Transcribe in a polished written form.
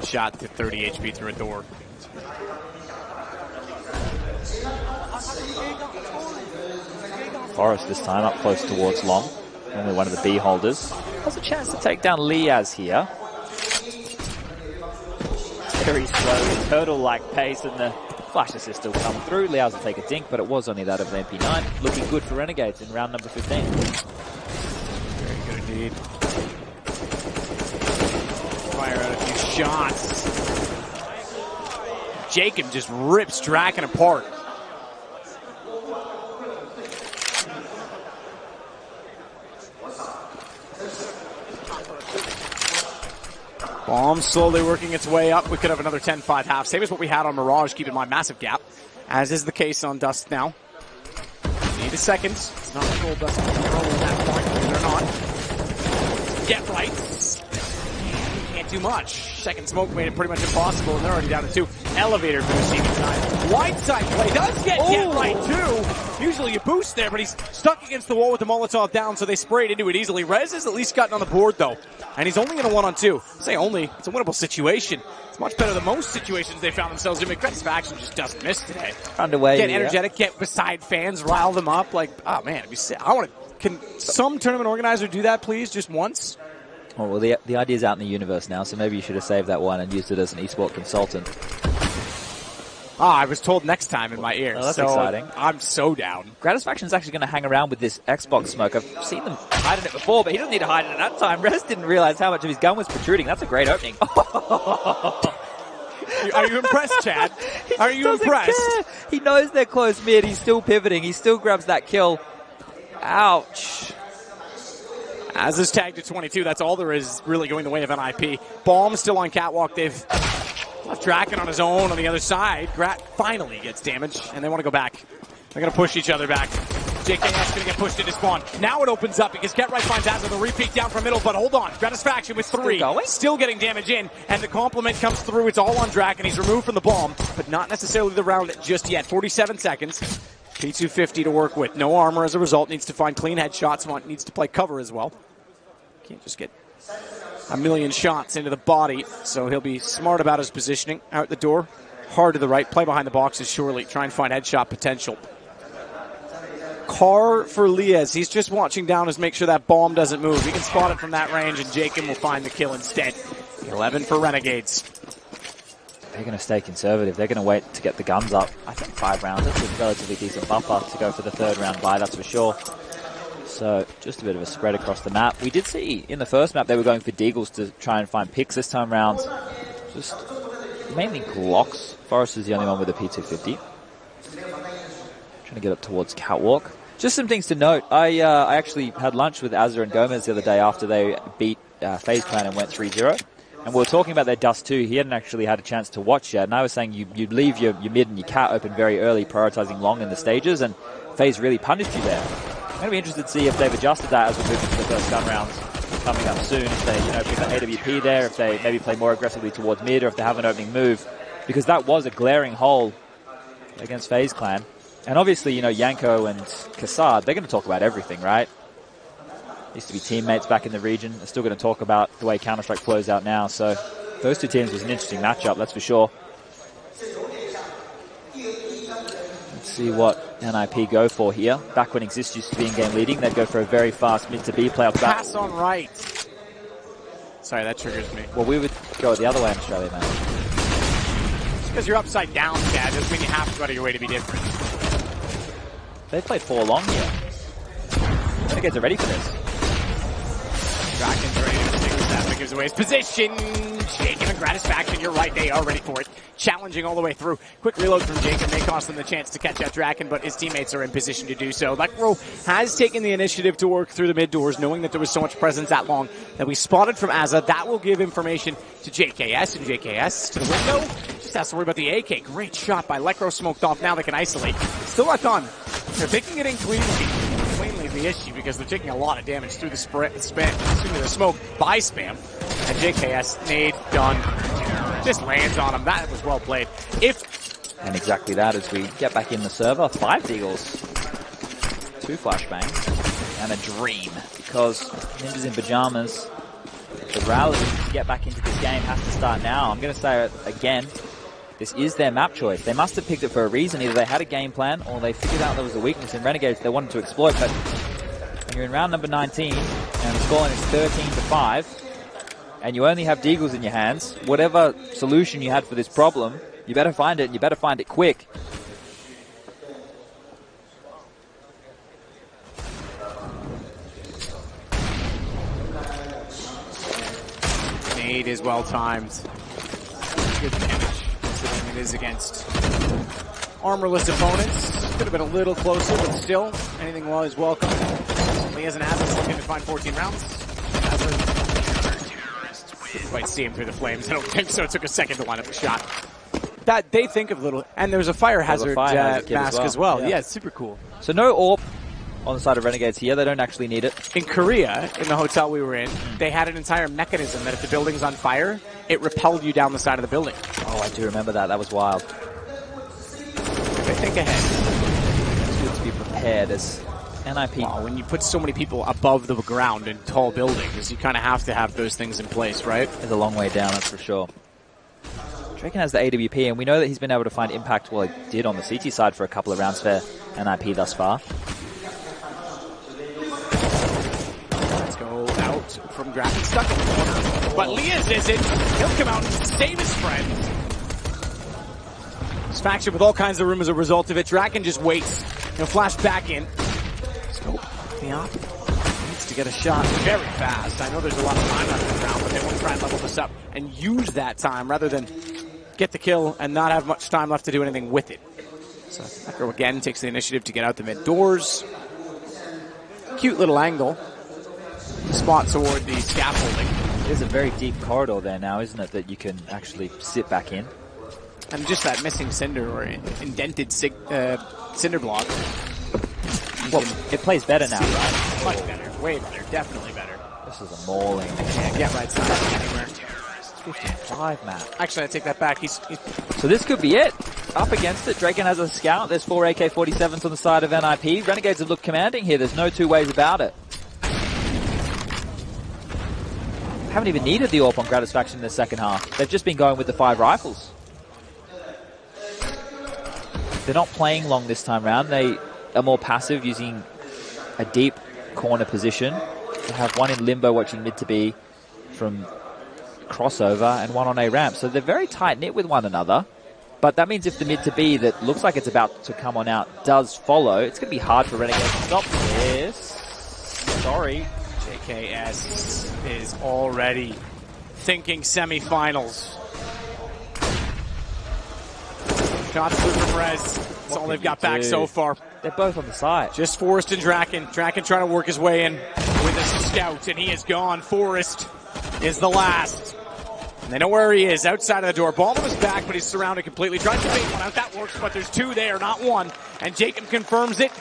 shot to 30 HP through a door. Forest this time up close towards Long. Normally one of the B holders. Has a chance to take down Liaz here. Very slow, turtle-like pace, and the flash assist still come through. Liaz will take a dink, but it was only that of the MP9. Looking good for Renegades in round number 15. Very good indeed. Fire out a few shots. Jacob just rips Draken apart. Bomb slowly working its way up. We could have another 10-5 half. Same as what we had on Mirage. Keep in mind, massive gap. As is the case on Dust now. Need a second. It's not like old Dust can control at that point. They're not. Get right. Can't do much. Second smoke made it pretty much impossible, and they're already down to 2. Elevator for the receiving side. Wide side play does get right too. Usually you boost there, but he's stuck against the wall with the Molotov down, so they sprayed into it easily. Rez has at least gotten on the board though, and he's only in a 1-on-2. I say only, it's a winnable situation. It's much better than most situations they found themselves in. McGregor's action just doesn't miss today. Underway. Get energetic, get beside fans, rile them up. Like, oh man, it'd be sick. Can some tournament organizer do that, please, just once? Oh, well, the idea's out in the universe now, so maybe you should have saved that one and used it as an esport consultant. I was told next time in my ear. Oh, that's exciting. I'm so down. Gratisfaction's actually going to hang around with this Xbox smoke. I've seen them hide in it before, but he doesn't need to hide it at that time. Rez didn't realize how much of his gun was protruding. That's a great opening. Are you impressed, Chad? Are you impressed? Care. He knows they're close mid. He's still pivoting. He still grabs that kill. Ouch. As is tagged to 22, that's all there is really going the way of NIP. Bomb still on catwalk. They've left Draken on his own on the other side. Grat finally gets damage, and they want to go back. They're going to push each other back. JKS going to get pushed into spawn. Now it opens up because Get Right finds Azza. The repeat down from middle, but hold on. Gratisfaction with 3. Still getting damage in, and the compliment comes through. It's all on Draken. He's removed from the bomb, but not necessarily the round just yet. 47 seconds. P250 to work with. No armor as a result. Needs to find clean headshots. Needs to play cover as well. Can't just get a million shots into the body, so he'll be smart about his positioning. Out the door, hard to the right, play behind the boxes surely, try and find headshot potential. Car for Liaz, he's just watching down to make sure that bomb doesn't move. He can spot it from that range, and Jacob will find the kill instead. 11 for Renegades. They're going to stay conservative. They're going to wait to get the guns up. I think 5 rounds, that's a relatively decent buffer to go for the 3rd round buy, that's for sure. So just a bit of a spread across the map. We did see in the first map they were going for Deagles to try and find picks. This time round, just mainly Glocks. Forrest is the only one with a P250. Trying to get up towards Catwalk. Just some things to note. I actually had lunch with Azza and Gomez the other day after they beat FaZe Clan and went 3-0. And we were talking about their Dust 2. He hadn't actually had a chance to watch yet. And I was saying you'd leave your mid and your cat open very early, prioritizing long in the stages. And FaZe really punished you there. I'm going to be interested to see if they've adjusted that as we move into the first gun rounds coming up soon. If they, pick an AWP there, if they maybe play more aggressively towards mid, or if they have an opening move. Because that was a glaring hole against FaZe Clan. And obviously, Yanko and Kassad, they're going to talk about everything, right? Used to be teammates back in the region. They're still going to talk about the way Counter-Strike flows out now. So those two teams was an interesting matchup, that's for sure. See what NIP go for here. Back when Exist used to be in-game leading, they'd go for a very fast mid to B play off the back. Pass on right. Sorry, that triggers me. Well, we would go the other way in Australia, man. Just because you're upside down, Chad, doesn't mean you have to go out of your way to be different. They played 4 long here. Renegades are ready for this. Draken's ready to stick with that, but gives away his position. Jacob and Gratisfaction, you're right, they are ready for it. Challenging all the way through. Quick reload from Jacob may cost them the chance to catch out Draken, but his teammates are in position to do so. Lekro has taken the initiative to work through the mid doors, knowing that there was so much presence that long that we spotted from Azza. That will give information to JKS, and JKS to the window. Just has to worry about the AK. Great shot by Lekro, smoked off. Now they can isolate. Still not done. They're taking it in cleanly. Plainly the issue because they're taking a lot of damage through the the smoke by spam. And JKS, nade, done. Just lands on him. That was well played. And exactly that as we get back in the server. 5 Deagles. 2 flashbangs. And a dream. Because Ninjas in Pajamas The rally to get back into this game has to start now. I'm going to say it again. This is their map choice. They must have picked it for a reason. Either they had a game plan or they figured out there was a weakness in Renegades they wanted to exploit. But when you're in round number 19 and the scoreline is 13-5 and you only have deagles in your hands, whatever solution you had for this problem, you better find it and you better find it quick. Nade is well timed. Good damage, considering it is against armorless opponents. Could have been a little closer, but still, anything is welcome. He has an Azaz looking to find 14 rounds. Didn't quite see him through the flames. I don't think so. It took a second to line up the shot. That they think of little, and there's a fire hazard, mask as well. Yeah, it's super cool. So no AWP on the side of Renegades here. They don't actually need it. In Korea, in the hotel we were in, they had an entire mechanism that if the building's on fire, it repelled you down the side of the building. Oh, I do remember that. That was wild. They think ahead. It's good to be prepared as NIP. Wow, when you put so many people above the ground in tall buildings, you kind of have to have those things in place, right? It's a long way down, that's for sure. Draken has the AWP, and we know that he's been able to find impact, well, he did on the CT side for a couple of rounds for NIP thus far. Let's go out from Draken, stuck in the corner. But Lias isn't. He'll come out and save his friend. This faction with all kinds of room as a result of it. Draken just waits. He'll flash back in. Scope the op. Needs to get a shot very fast. I know there's a lot of time left in the round, but they want to try and level this up and use that time rather than get the kill and not have much time left to do anything with it. So Echo again takes the initiative to get out the mid doors. Cute little angle. Spot toward the scaffolding. There's a very deep corridor there now, isn't it, that you can actually sit back in. And just that missing cinder or indented cinder block. Well, it plays better now, right? Much better. Way better. Definitely better. This is a mauling. Can't get right side anywhere. 55, Matt. Actually, I take that back. So this could be it. Up against it. Draken has a scout. There's 4 AK-47s on the side of NIP. Renegades have looked commanding here. There's no two ways about it. Haven't even needed the AWP on Gratisfaction in the second half. They've just been going with the 5 rifles. They're not playing long this time round. They are more passive, using a deep corner position. They have one in limbo watching mid to B from crossover and one on A ramp. So they're very tight-knit with one another. But that means if the mid to B that looks like it's about to come on out does follow, it's going to be hard for Renegades to stop this. Sorry. JKS is already thinking semifinals. Shots through from Rez. That's all they've got back so far. They're both on the side. Just Forrest and Draken. Draken trying to work his way in with a scout, and he is gone. Forrest is the last. And they know where he is, outside of the door. Ball on his back, but he's surrounded completely. Trying to bait one out. That works, but there's 2 there, not 1. And Jacob confirms it.